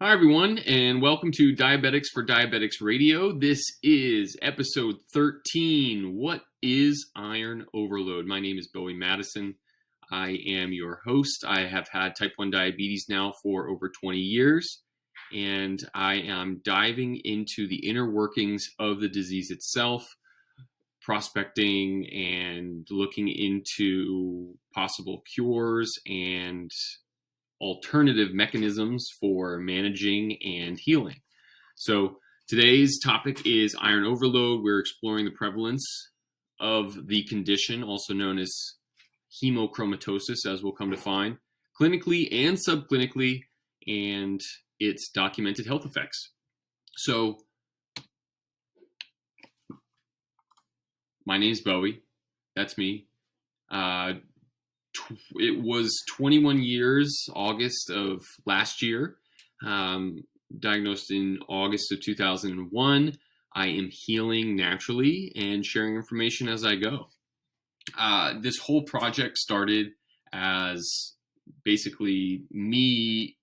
Hi, everyone, and welcome to Diabetics for Diabetics Radio. This is episode 13. What is iron overload? My name is Bowie Madison. I am your host. I have had type 1 diabetes now for over 20 years, and I am diving into the inner workings of the disease itself, prospecting and looking into possible cures and alternative mechanisms for managing and healing. So today's topic is iron overload. We're exploring the prevalence of the condition, also known as hemochromatosis, as we'll come to find, clinically and subclinically, and its documented health effects. So my name's Bowie. That's me. It was 21 years, August of last year, diagnosed in August of 2001. I am healing naturally and sharing information as I go. This whole project started as basically me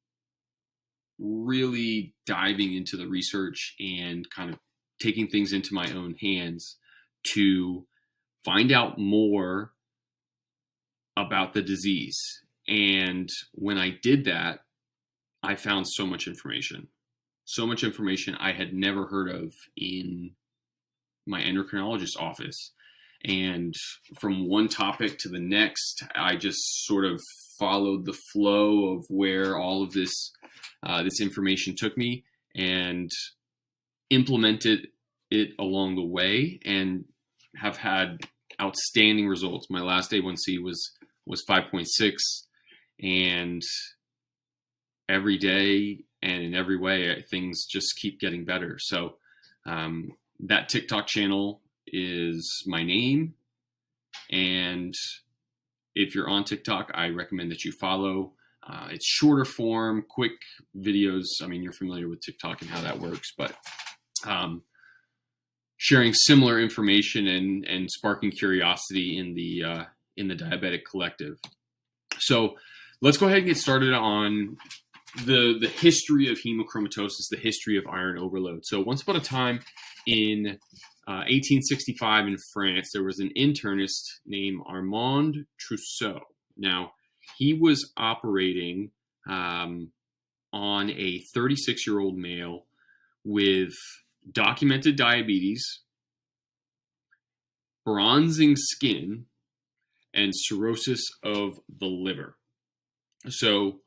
really diving into the research and kind of taking things into my own hands to find out more about the disease. And when I did that, I found so much information I had never heard of in my endocrinologist's office. And from one topic to the next, I just sort of followed the flow of where all of this information took me and implemented it along the way, and have had outstanding results. My last A1C was 5.6, and every day and in every way things just keep getting better. So that TikTok channel is my name, and if you're on TikTok, I recommend that you follow. It's shorter form, quick videos. I mean, you're familiar with TikTok and how that works, but sharing similar information and sparking curiosity in the diabetic collective. So let's go ahead and get started on the history of hemochromatosis, the history of iron overload. So once upon a time in 1865 in France, there was an internist named Armand Trousseau. Now, he was operating on a 36-year-old male with documented diabetes, bronzing skin, and cirrhosis of the liver. So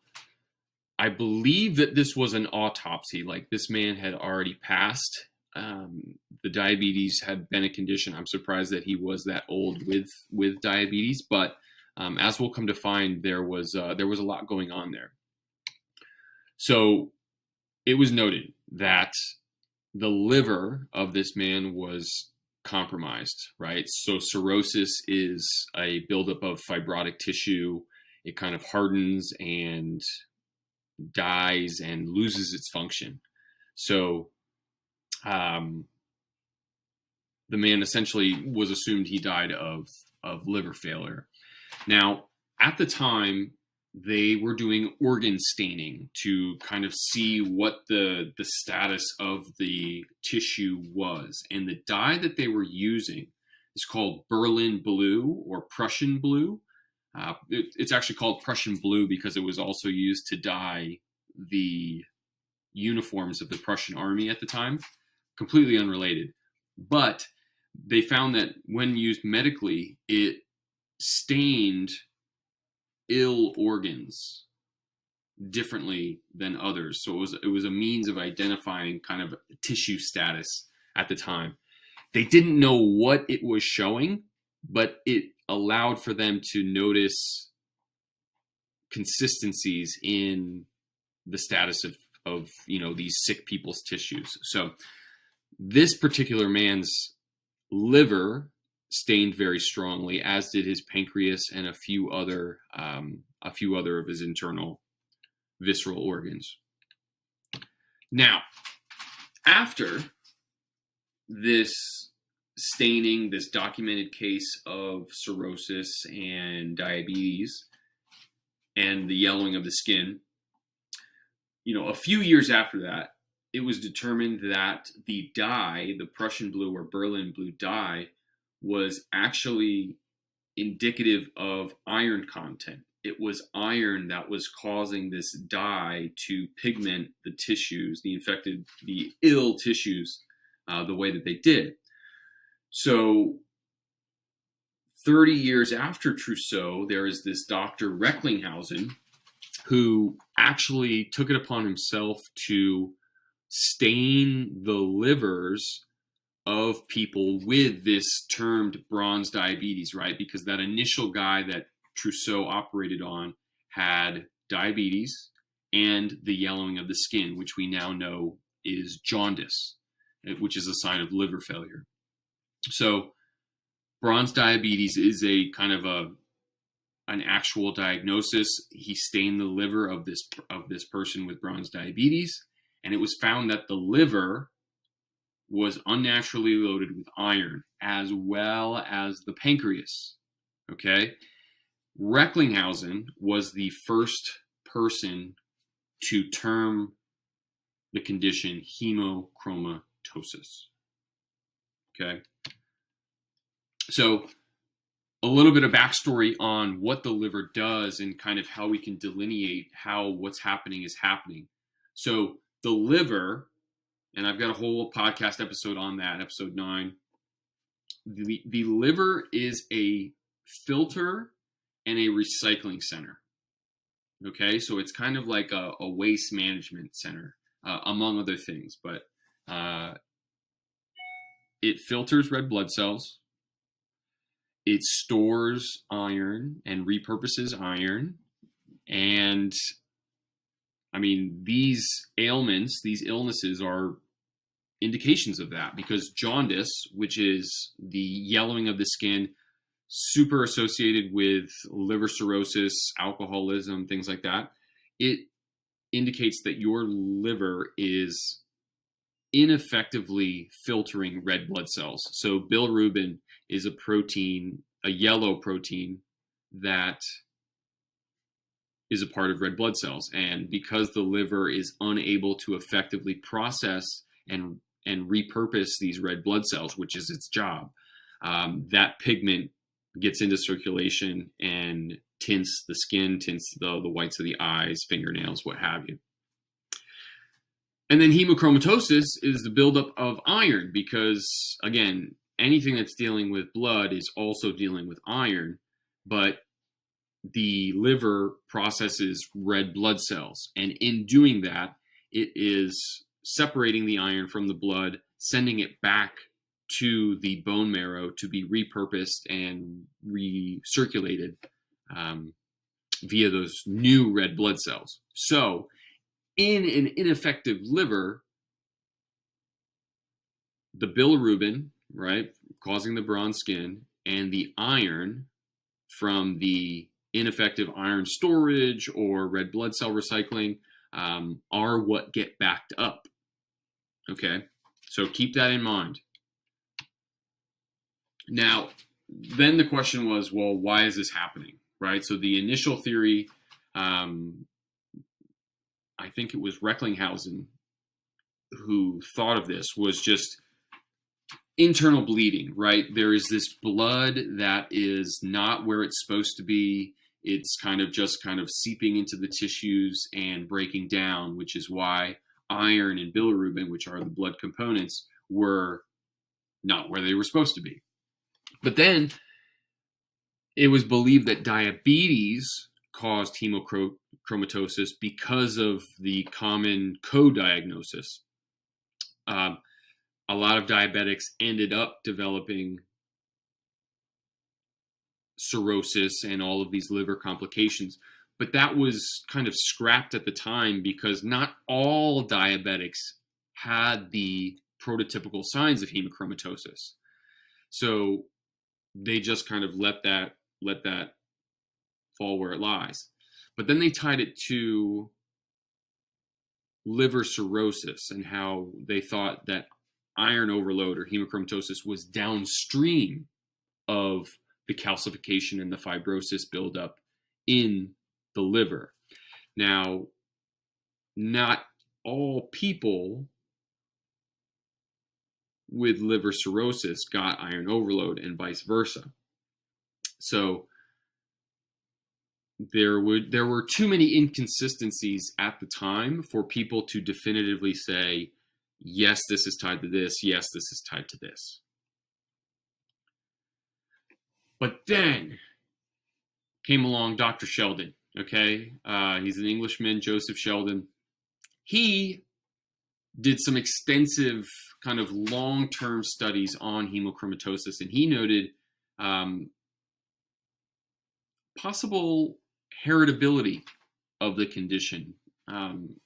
I believe that this was an autopsy. Like, this man had already passed. The diabetes had been a condition. I'm surprised that he was that old with diabetes, but as we'll come to find, there was a lot going on there. So it was noted that the liver of this man was compromised, right? So cirrhosis is a buildup of fibrotic tissue. It kind of hardens and dies and loses its function. So the man essentially was assumed he died of liver failure. Now, at the time, they were doing organ staining to kind of see what the status of the tissue was. And the dye that they were using is called Berlin blue or Prussian blue. It's actually called Prussian blue because it was also used to dye the uniforms of the Prussian army at the time. Completely unrelated. But they found that when used medically, it stained ill organs differently than others. So it was a means of identifying kind of tissue status at the time. They didn't know what it was showing, but it allowed for them to notice consistencies in the status of these sick people's tissues. So this particular man's liver stained very strongly, as did his pancreas and a few other of his internal visceral organs. Now, after this staining, this documented case of cirrhosis and diabetes and the yellowing of the skin, a few years after that, it was determined that the dye, the Prussian blue or Berlin blue dye, was actually indicative of iron content. It was iron that was causing this dye to pigment the tissues, the ill tissues, the way that they did. So 30 years after Trousseau, there is this Dr. Recklinghausen who actually took it upon himself to stain the livers of people with this termed bronze diabetes, right? Because that initial guy that Trousseau operated on had diabetes and the yellowing of the skin, which we now know is jaundice, which is a sign of liver failure. So bronze diabetes is a kind of an actual diagnosis. He stained the liver of this person with bronze diabetes, and it was found that the liver was unnaturally loaded with iron, as well as the pancreas. Okay? Recklinghausen was the first person to term the condition hemochromatosis. Okay? So, a little bit of backstory on what the liver does and kind of how we can delineate how what's happening is happening. So, the liver, and I've got a whole podcast episode on that, episode 9. The liver is a filter and a recycling center. Okay, so it's kind of like a waste management center, among other things. But it filters red blood cells. It stores iron and repurposes iron. And I mean, these ailments, these illnesses are indications of that, because jaundice, which is the yellowing of the skin, super associated with liver cirrhosis, alcoholism, things like that, it indicates that your liver is ineffectively filtering red blood cells. So bilirubin is a protein, a yellow protein that is a part of red blood cells. And because the liver is unable to effectively process and repurpose these red blood cells, which is its job, that pigment gets into circulation and tints the skin, tints the whites of the eyes, fingernails, what have you. And then hemochromatosis is the buildup of iron, because, again, anything that's dealing with blood is also dealing with iron, but the liver processes red blood cells. And in doing that, it is separating the iron from the blood, sending it back to the bone marrow to be repurposed and recirculated via those new red blood cells. So, in an ineffective liver, the bilirubin, right, causing the bronze skin, and the iron from the ineffective iron storage or red blood cell recycling are what get backed up. Okay, so keep that in mind. Now, then the question was, well, why is this happening, right? So the initial theory, I think it was Recklinghausen who thought of this, was just internal bleeding, right? There is this blood that is not where it's supposed to be. It's kind of seeping into the tissues and breaking down, which is why iron and bilirubin, which are the blood components, were not where they were supposed to be. But then it was believed that diabetes caused hemochromatosis because of the common co-diagnosis. A lot of diabetics ended up developing cirrhosis and all of these liver complications. But that was kind of scrapped at the time, because not all diabetics had the prototypical signs of hemochromatosis. So they just kind of let that fall where it lies. But then they tied it to liver cirrhosis and how they thought that iron overload or hemochromatosis was downstream of the calcification and the fibrosis buildup in the liver. Now, not all people with liver cirrhosis got iron overload and vice versa. So there were too many inconsistencies at the time for people to definitively say, yes, this is tied to this, yes, this is tied to this. But then came along Dr. Sheldon, okay? He's an Englishman, Joseph Sheldon. He did some extensive kind of long-term studies on hemochromatosis, and he noted possible heritability of the condition.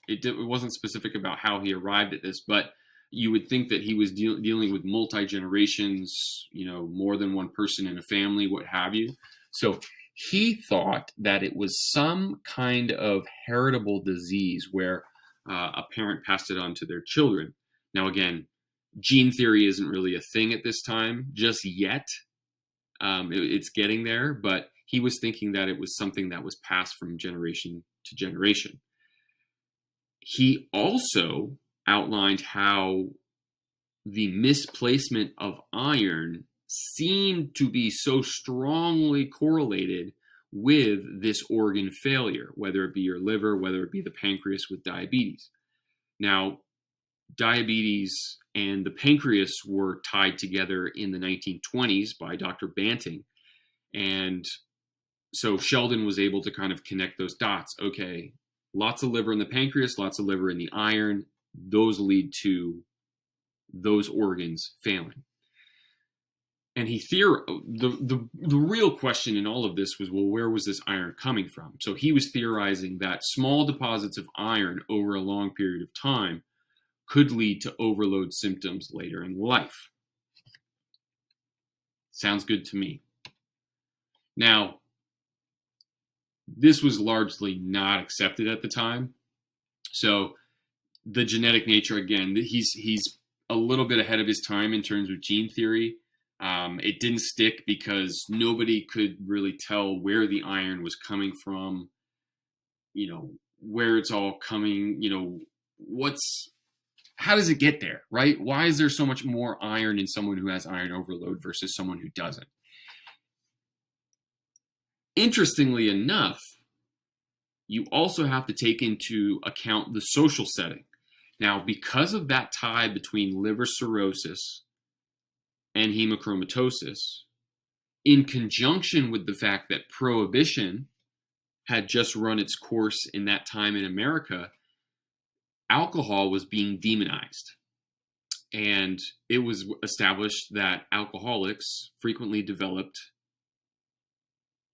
It wasn't specific about how he arrived at this, but you would think that he was dealing with multi-generations, more than one person in a family, what have you. So he thought that it was some kind of heritable disease where a parent passed it on to their children. Now, again, gene theory isn't really a thing at this time just yet. It's getting there, but he was thinking that it was something that was passed from generation to generation. He also outlined how the misplacement of iron seemed to be so strongly correlated with this organ failure, whether it be your liver, whether it be the pancreas with diabetes. Now, diabetes and the pancreas were tied together in the 1920s by Dr. Banting. And so Sheldon was able to kind of connect those dots. Okay, lots of liver in the pancreas, lots of liver in the iron. Those lead to those organs failing. And the real question in all of this was, well, where was this iron coming from? So he was theorizing that small deposits of iron over a long period of time could lead to overload symptoms later in life. Sounds good to me. Now, this was largely not accepted at the time. So the genetic nature, again, he's a little bit ahead of his time in terms of gene theory. It didn't stick because nobody could really tell where the iron was coming from, where it's all coming, how does it get there, right? Why is there so much more iron in someone who has iron overload versus someone who doesn't? Interestingly enough, you also have to take into account the social setting. Now, because of that tie between liver cirrhosis and hemochromatosis, in conjunction with the fact that prohibition had just run its course in that time in America, alcohol was being demonized. And it was established that alcoholics frequently developed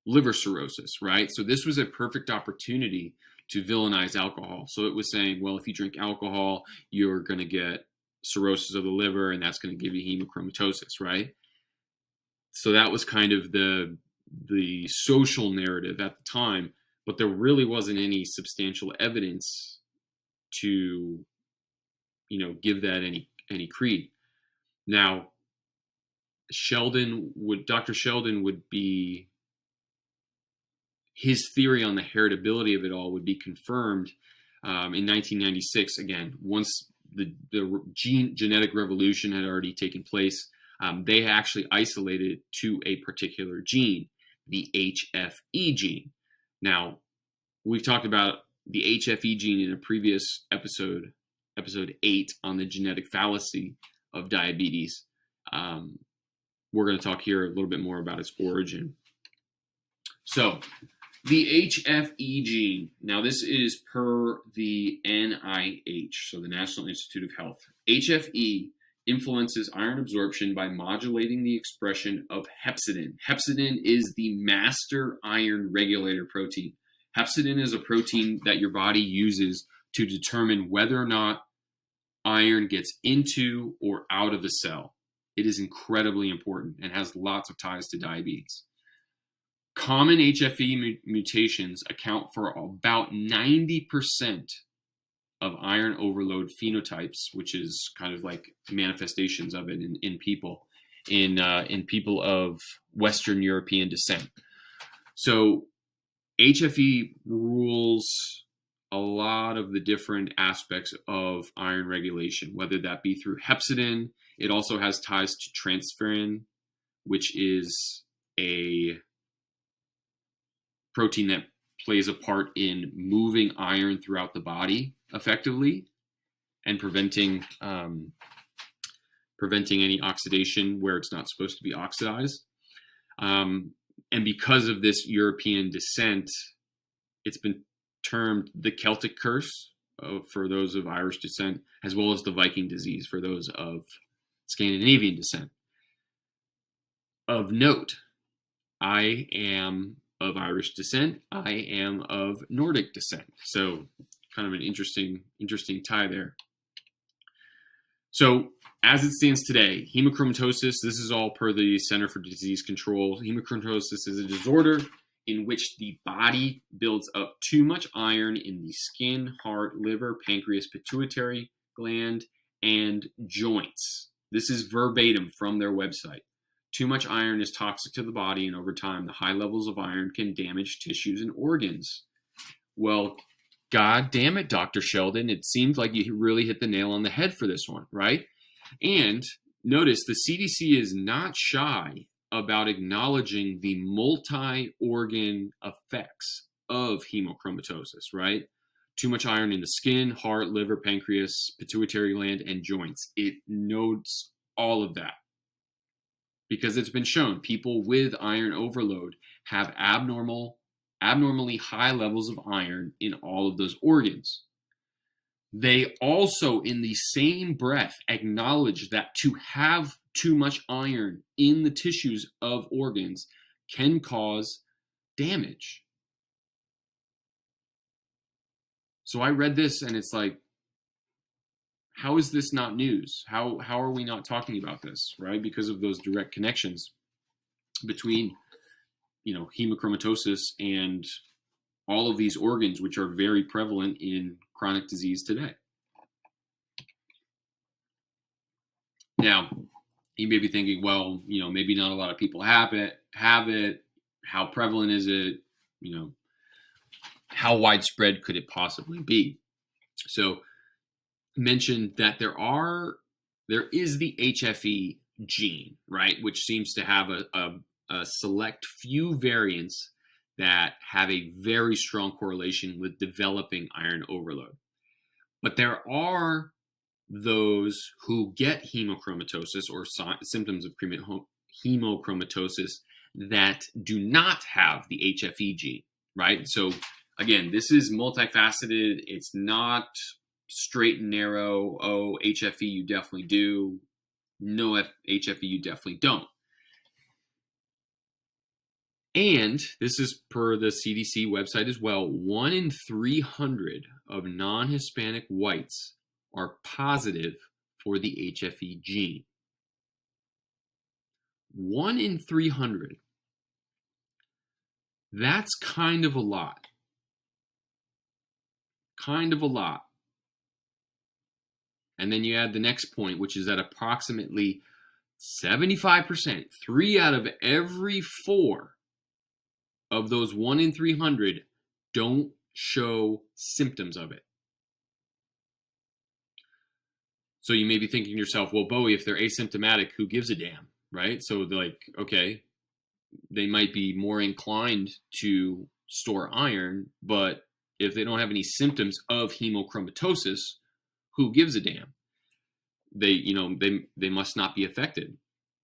liver cirrhosis, right? So this was a perfect opportunity to villainize alcohol. So it was saying, well, if you drink alcohol, you're going to get cirrhosis of the liver, and that's going to give you hemochromatosis, right? So that was kind of the social narrative at the time, but there really wasn't any substantial evidence to, give that any creed. Now, Dr. Sheldon would be, his theory on the heritability of it all would be confirmed in 1996. Again, once the genetic revolution had already taken place, they actually isolated to a particular gene, the HFE gene. Now, we've talked about the HFE gene in a previous episode 8 on the genetic fallacy of diabetes. We're going to talk here a little bit more about its origin. So, the HFE gene. Now, this is per the NIH, so the National Institute of Health. HFE influences iron absorption by modulating the expression of hepcidin. Hepcidin is the master iron regulator protein. Hepcidin is a protein that your body uses to determine whether or not iron gets into or out of the cell. It is incredibly important and has lots of ties to diabetes. Common HFE mutations account for about 90% of iron overload phenotypes, which is kind of like manifestations of it in people of Western European descent. So HFE rules a lot of the different aspects of iron regulation, whether that be through hepcidin. It also has ties to transferrin, which is a protein that plays a part in moving iron throughout the body effectively and preventing any oxidation where it's not supposed to be oxidized. And because of this European descent, it's been termed the Celtic curse for those of Irish descent, as well as the Viking disease for those of Scandinavian descent. Of note, I am of Irish descent. I am of Nordic descent. So kind of an interesting tie there. So as it stands today, hemochromatosis, this is all per the Center for Disease Control. Hemochromatosis is a disorder in which the body builds up too much iron in the skin, heart, liver, pancreas, pituitary gland, and joints. This is verbatim from their website. Too much iron is toxic to the body, and over time, the high levels of iron can damage tissues and organs. Well, God damn it, Dr. Sheldon. It seemed like you really hit the nail on the head for this one, right? And notice the CDC is not shy about acknowledging the multi-organ effects of hemochromatosis, right? Too much iron in the skin, heart, liver, pancreas, pituitary gland, and joints. It notes all of that because it's been shown people with iron overload have abnormally high levels of iron in all of those organs. They also, in the same breath, acknowledge that to have too much iron in the tissues of organs can cause damage. So I read this and it's like, how is this not news? How are we not talking about this, right? Because of those direct connections between, hemochromatosis and all of these organs, which are very prevalent in chronic disease today. Now, you may be thinking, well, maybe not a lot of people have it. How prevalent is it? How widespread could it possibly be? So, mentioned that there is the HFE gene, right, which seems to have a select few variants that have a very strong correlation with developing iron overload. But there are those who get hemochromatosis or symptoms of hemochromatosis that do not have the HFE gene, right? So again, this is multifaceted. It's not straight and narrow. Oh, HFE you definitely do. No HFE you definitely don't. And this is per the CDC website as well. 1 in 300 of non-Hispanic whites are positive for the HFE gene. 1 in 300. That's kind of a lot. Kind of a lot. And then you add the next point, which is that approximately 75%, 3 out of every 4 of those 1 in 300 don't show symptoms of it. So you may be thinking to yourself, well, Bowie, if they're asymptomatic, who gives a damn, right? So they're like, okay, they might be more inclined to store iron, but if they don't have any symptoms of hemochromatosis, who gives a damn? They must not be affected.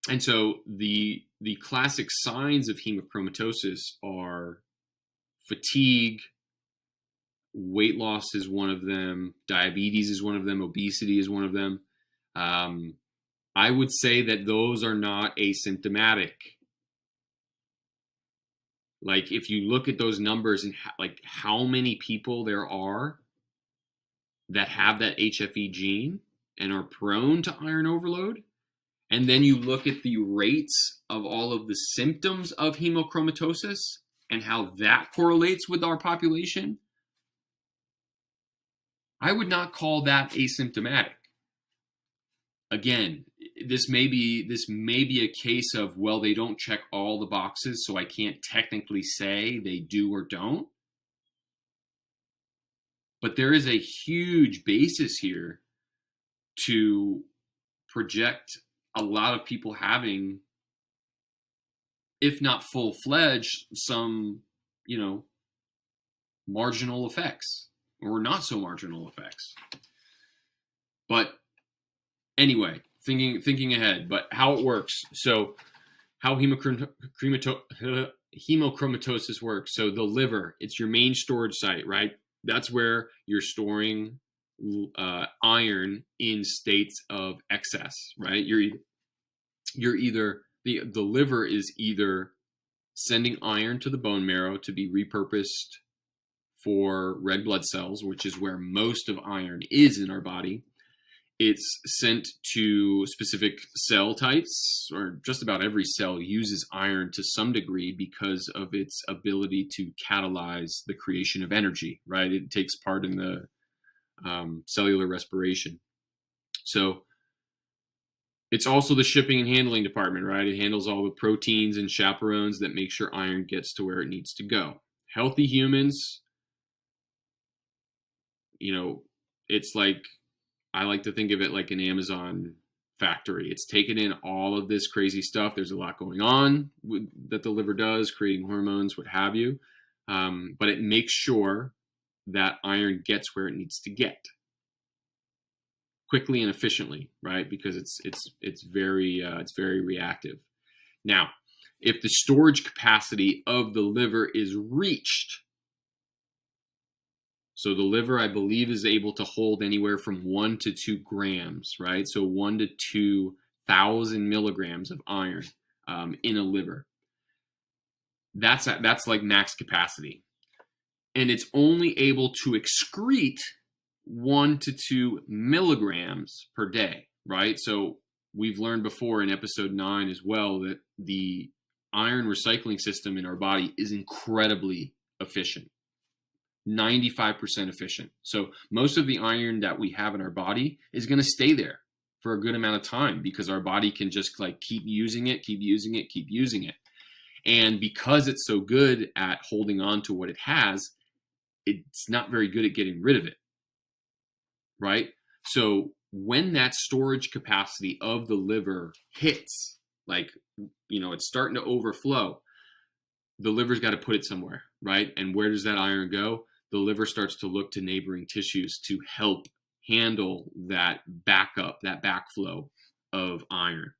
And so the classic signs of hemochromatosis are fatigue, weight loss is one of them, diabetes is one of them, obesity is one of them. I would say that those are not asymptomatic. Like if you look at those numbers and how many people there are that have that HFE gene and are prone to iron overload, and then you look at the rates of all of the symptoms of hemochromatosis and how that correlates with our population, I would not call that asymptomatic. Again, this may be a case of, well, they don't check all the boxes, so I can't technically say they do or don't. But there is a huge basis here to project a lot of people having, if not full-fledged, some, marginal effects or not so marginal effects. But anyway, thinking ahead, but how it works. So how hemochromatosis works. So the liver, it's your main storage site, right? That's where you're storing iron in states of excess, right? You're either the liver is either sending iron to the bone marrow to be repurposed for red blood cells, which is where most of iron is in our body. It's sent to specific cell types, or just about every cell uses iron to some degree because of its ability to catalyze the creation of energy, right? It takes part in the cellular respiration. So it's also the shipping and handling department, right? It handles all the proteins and chaperones that make sure iron gets to where it needs to go. Healthy humans, it's like, I like to think of it like an Amazon factory. It's taken in all of this crazy stuff. There's a lot going on that the liver does, creating hormones, what have you. But it makes sure that iron gets where it needs to get quickly and efficiently, right? Because it's very reactive. Now, if the storage capacity of the liver is reached, so the liver, I believe, is able to hold anywhere from 1 to 2 grams, right? So 1 to 2,000 milligrams of iron in a liver. That's like max capacity. And it's only able to excrete 1 to 2 milligrams per day, right? So we've learned before in episode 9 as well that the iron recycling system in our body is incredibly efficient. 95% efficient. So most of the iron that we have in our body is going to stay there for a good amount of time because our body can just like keep using it. And because it's so good at holding on to what it has, it's not very good at getting rid of it, right? So when that storage capacity of the liver hits, like, it's starting to overflow, the liver's got to put it somewhere, right? And where does that iron go? The liver starts to look to neighboring tissues to help handle that backup, that backflow of iron.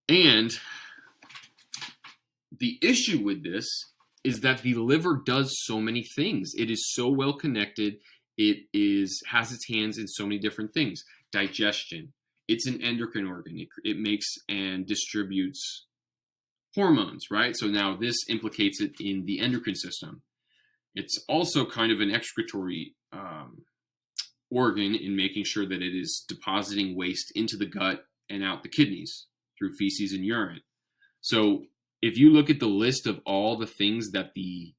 And the issue with this is that the liver does so many things. It is so well connected. It has its hands in so many different things. Digestion. It's an endocrine organ. It makes and distributes hormones, right? So now this implicates it in the endocrine system. It's also kind of an excretory organ in making sure that it is depositing waste into the gut and out the kidneys through feces and urine. So if you look at the list of all the things that the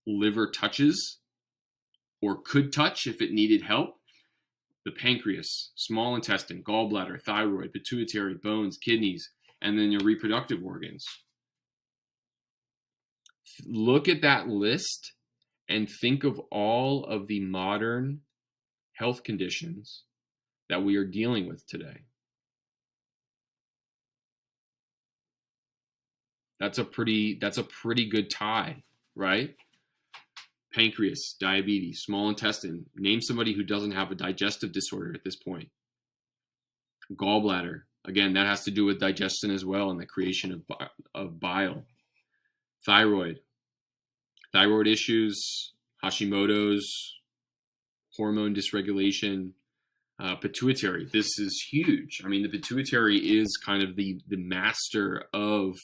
liver touches or could touch if it needed help, the pancreas, small intestine, gallbladder, thyroid, pituitary, bones, kidneys, and then your reproductive organs. Look at that list and think of all of the modern health conditions that we are dealing with today. That's a pretty good tie, right? Pancreas, diabetes, small intestine. Name somebody who doesn't have a digestive disorder at this point. Gallbladder. Again, that has to do with digestion as well and the creation of bile. Thyroid issues, Hashimoto's, hormone dysregulation. Pituitary. This is huge. I mean, the pituitary is kind of the master of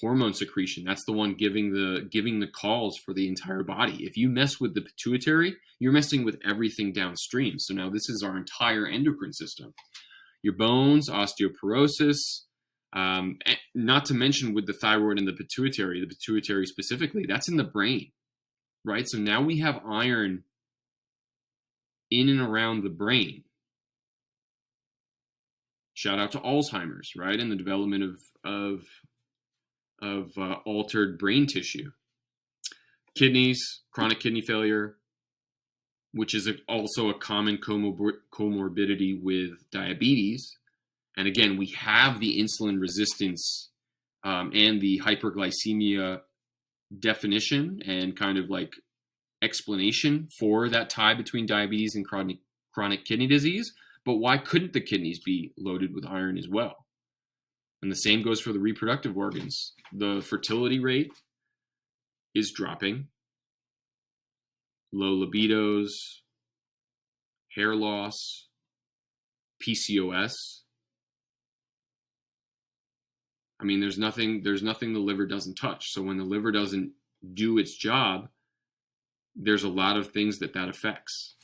hormone secretion. That's the one giving the calls for the entire body. If you mess with the pituitary, you're messing with everything downstream. So now this is our entire endocrine system. Your bones, osteoporosis, not to mention with the thyroid and the pituitary specifically, that's in the brain, right? So now we have iron in and around the brain. Shout out to Alzheimer's, right? And the development of altered brain tissue. Kidneys, chronic kidney failure, which is also a common comorbidity with diabetes. And again, we have the insulin resistance and the hyperglycemia definition and kind of like explanation for that tie between diabetes and chronic kidney disease. But why couldn't the kidneys be loaded with iron as well? And the same goes for the reproductive organs. The fertility rate is dropping, low libidos, hair loss, PCOS. I mean, there's nothing the liver doesn't touch. So when the liver doesn't do its job, there's a lot of things that affects.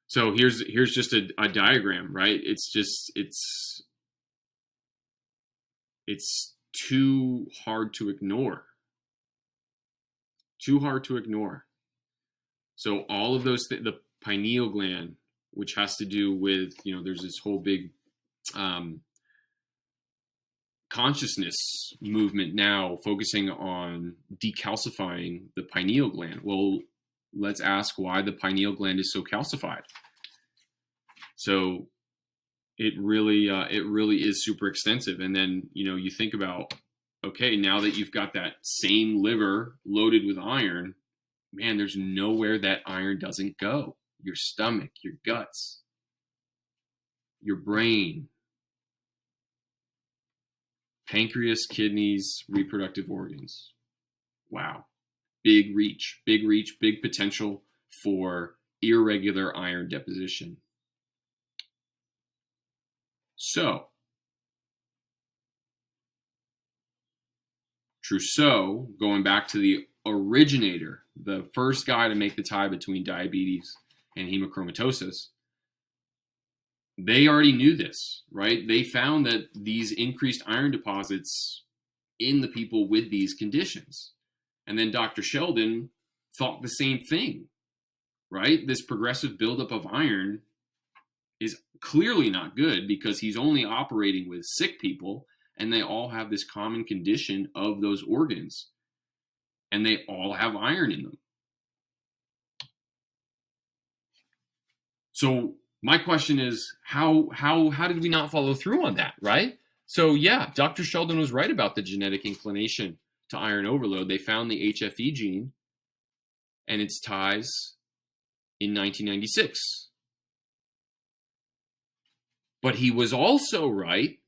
So here's just a diagram, right? It's too hard to ignore. Too hard to ignore. So all of those, the pineal gland, which has to do with, there's this whole big consciousness movement now focusing on decalcifying the pineal gland. Well, let's ask why the pineal gland is so calcified. So it really is super extensive. And then, you think about, okay, now that you've got that same liver loaded with iron, man, there's nowhere that iron doesn't go. Your stomach, your guts, your brain, pancreas, kidneys, reproductive organs. Wow. Big reach, big potential for irregular iron deposition. So, Trousseau, going back to the originator, the first guy to make the tie between diabetes and hemochromatosis, they already knew this, right? They found that these increased iron deposits in the people with these conditions. And then Dr. Sheldon thought the same thing, right? This progressive buildup of iron is clearly not good because he's only operating with sick people and they all have this common condition of those organs and they all have iron in them. So my question is, how did we not follow through on that, right? So yeah, Dr. Sheldon was right about the genetic inclination to iron overload. They found the HFE gene and its ties in 1996. But he was also right,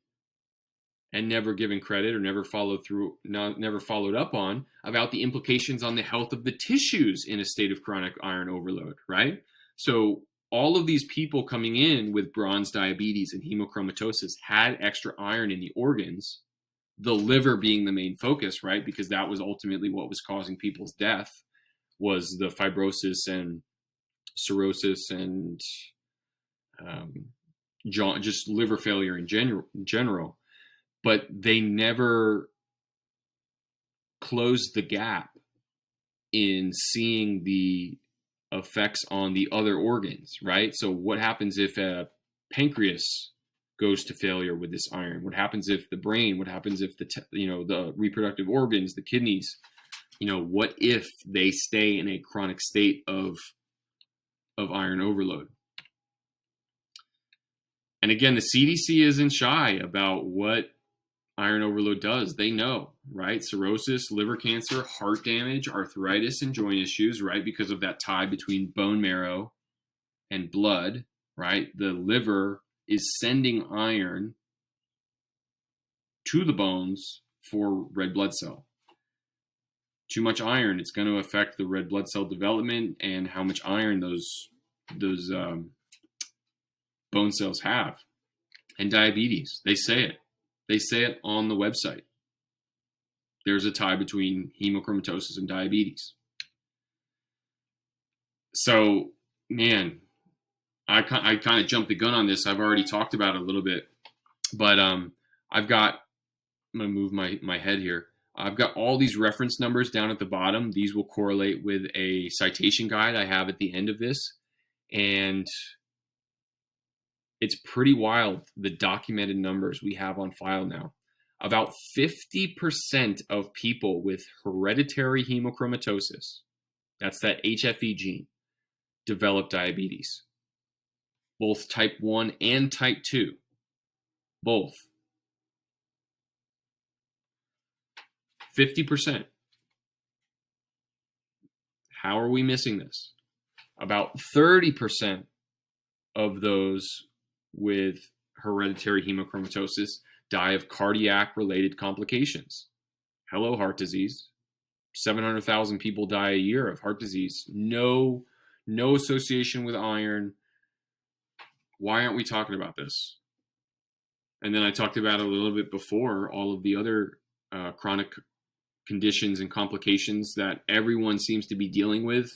and never given credit or never followed up on, about the implications on the health of the tissues in a state of chronic iron overload, right? So all of these people coming in with bronze diabetes and hemochromatosis had extra iron in the organs, the liver being the main focus, right? Because that was ultimately what was causing people's death, was the fibrosis and cirrhosis and just liver failure in general. But they never closed the gap in seeing the effects on the other organs, right? So what happens if a pancreas goes to failure with this iron? What happens if the brain? What happens if the reproductive organs, the kidneys? What if they stay in a chronic state of iron overload? And again, the CDC isn't shy about what iron overload does. They know, right? Cirrhosis, liver cancer, heart damage, arthritis, and joint issues, right? Because of that tie between bone marrow and blood, right? The liver is sending iron to the bones for red blood cell. Too much iron, it's going to affect the red blood cell development and how much iron those bone cells have. And diabetes, they say it. They say it on the website. There's a tie between hemochromatosis and diabetes. So, man, I kind of jumped the gun on this. I've already talked about it a little bit. But I'm going to move my head here. I've got all these reference numbers down at the bottom. These will correlate with a citation guide I have at the end of this. And it's pretty wild, the documented numbers we have on file now. About 50% of people with hereditary hemochromatosis, that's that HFE gene, develop diabetes. Both type 1 and type 2. Both. 50%. How are we missing this? About 30% of those with hereditary hemochromatosis die of cardiac-related complications. Hello, heart disease. 700,000 people die a year of heart disease. No association with iron. Why aren't we talking about this? And then I talked about it a little bit before, all of the other chronic conditions and complications that everyone seems to be dealing with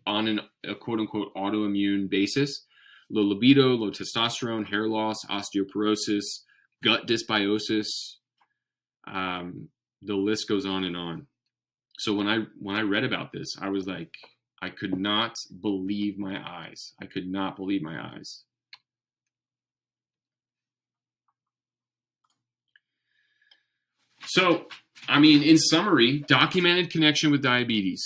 on a quote-unquote autoimmune basis. Low libido, low testosterone, hair loss, osteoporosis, gut dysbiosis. The list goes on and on. So when I read about this, I was like, I could not believe my eyes. I could not believe my eyes. So, I mean, in summary, documented connection with diabetes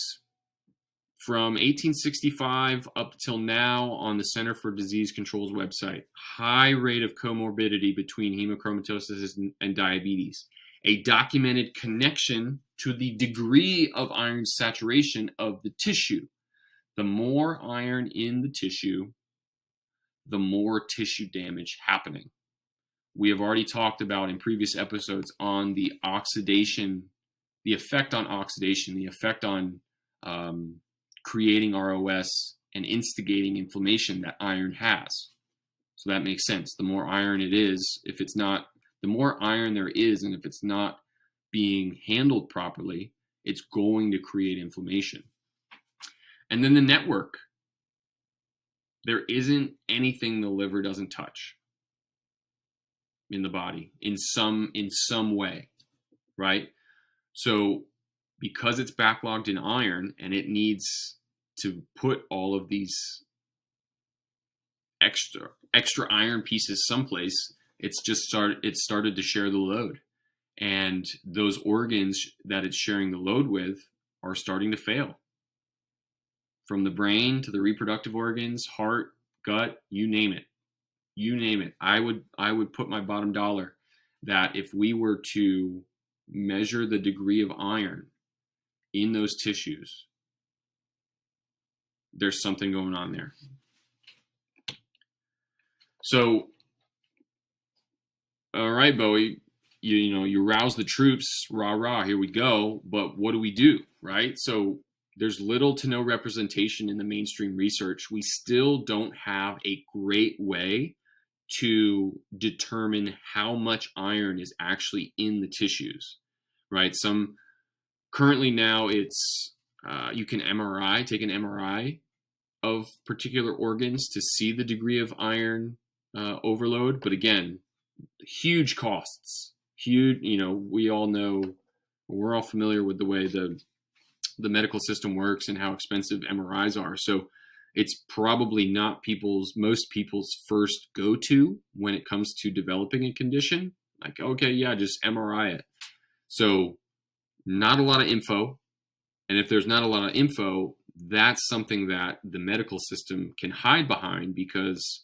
from 1865 up till now on the Center for Disease Control's website. High rate of comorbidity between hemochromatosis and diabetes. A documented connection to the degree of iron saturation of the tissue. The more iron in the tissue, the more tissue damage happening. We have already talked about in previous episodes on the oxidation, the effect on oxidation, the effect on creating ROS and instigating inflammation that iron has. So that makes sense. The more iron it is, if it's not, the more iron there is, and if it's not being handled properly, it's going to create inflammation. And then the network. There isn't anything the liver doesn't touch in the body in some way, right? So because it's backlogged in iron and it needs to put all of these extra iron pieces someplace, it started to share the load, and those organs that it's sharing the load with are starting to fail, from the brain to the reproductive organs, heart, gut, you name it. I would put my bottom dollar that if we were to measure the degree of iron in those tissues, there's something going on there. So, all right, Bowie, you rouse the troops, rah, rah, here we go. But what do, right? So there's little to no representation in the mainstream research. We still don't have a great way to determine how much iron is actually in the tissues, right? Currently now it's, you can take an MRI of particular organs to see the degree of iron overload. But again, huge costs, huge, we all know, we're all familiar with the way the medical system works and how expensive MRIs are. So it's probably not most people's first go-to when it comes to developing a condition. Like, okay, yeah, just MRI it. So not a lot of info. And if there's not a lot of info, that's something that the medical system can hide behind because,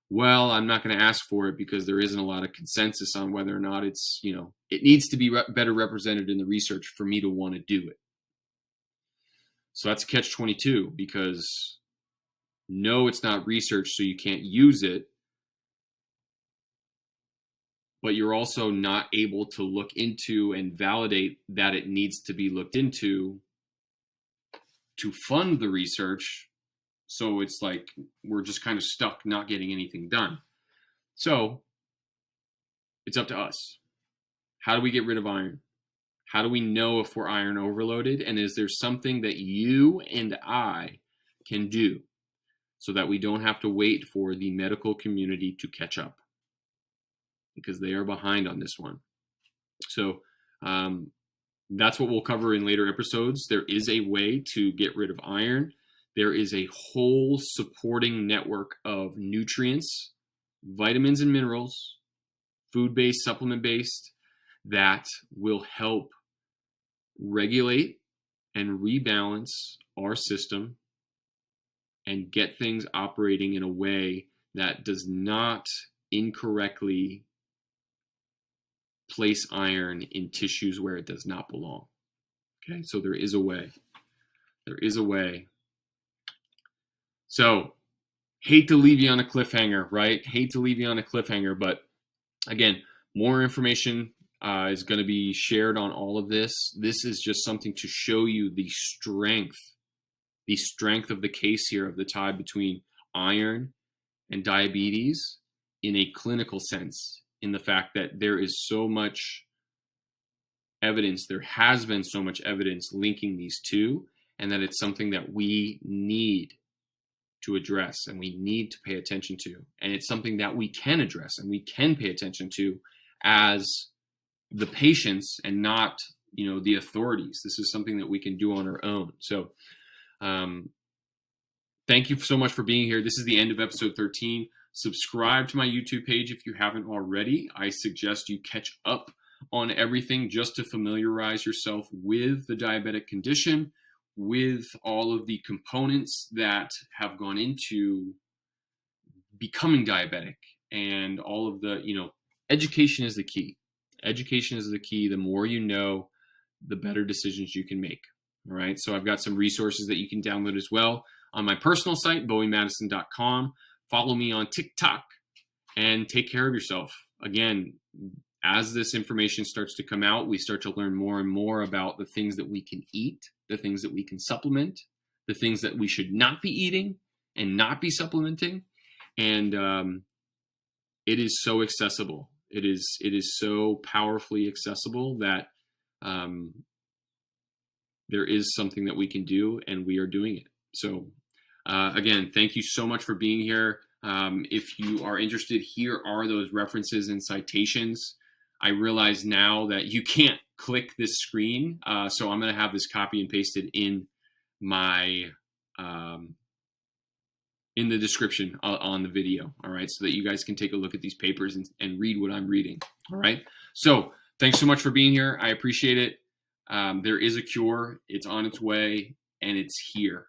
well, I'm not going to ask for it because there isn't a lot of consensus on whether or not it's, it needs to be better represented in the research for me to want to do it. So that's catch-22, because no, it's not research, so you can't use it, but you're also not able to look into and validate that it needs to be looked into to fund the research. So it's like we're just kind of stuck not getting anything done. So it's up to us. How do we get rid of iron? How do we know if we're iron overloaded? And is there something that you and I can do so that we don't have to wait for the medical community to catch up? Because they are behind on this one. So that's what we'll cover in later episodes. There is a way to get rid of iron. There is a whole supporting network of nutrients, vitamins and minerals, food-based, supplement-based, that will help regulate and rebalance our system and get things operating in a way that does not incorrectly place iron in tissues where it does not belong. Okay, so there is a way. There is a way. So, hate to leave you on a cliffhanger, right? Hate to leave you on a cliffhanger, but again, more information is going to be shared on all of this. This is just something to show you the strength of the case here, of the tie between iron and diabetes in a clinical sense, in the fact that there is so much evidence, there has been so much evidence linking these two, and that it's something that we need to address and we need to pay attention to. And it's something that we can address and we can pay attention to as the patients and not, the authorities. This is something that we can do on our own. So, thank you so much for being here. This is the end of episode 13. Subscribe to my YouTube page if you haven't already. I suggest you catch up on everything just to familiarize yourself with the diabetic condition, with all of the components that have gone into becoming diabetic, and all of the, education is the key. Education is the key. The more you know, the better decisions you can make. All right. So I've got some resources that you can download as well on my personal site, bowiemadison.com. Follow me on TikTok and take care of yourself. Again, as this information starts to come out, we start to learn more and more about the things that we can eat, the things that we can supplement, the things that we should not be eating and not be supplementing. And it is so accessible. It is so powerfully accessible that there is something that we can do, and we are doing it. So again, thank you so much for being here. If you are interested, here are those references and citations. I realize now that you can't click this screen, so I'm going to have this copy and pasted in my in the description on the video. All right, so that you guys can take a look at these papers and read what I'm reading. All right, so thanks so much for being here. I appreciate it. There is a cure. It's on its way, and it's here.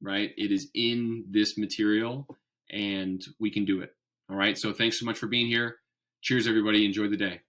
Right, it is in this material, and we can do it. All right, so thanks so much for being here. Cheers, everybody. Enjoy the day.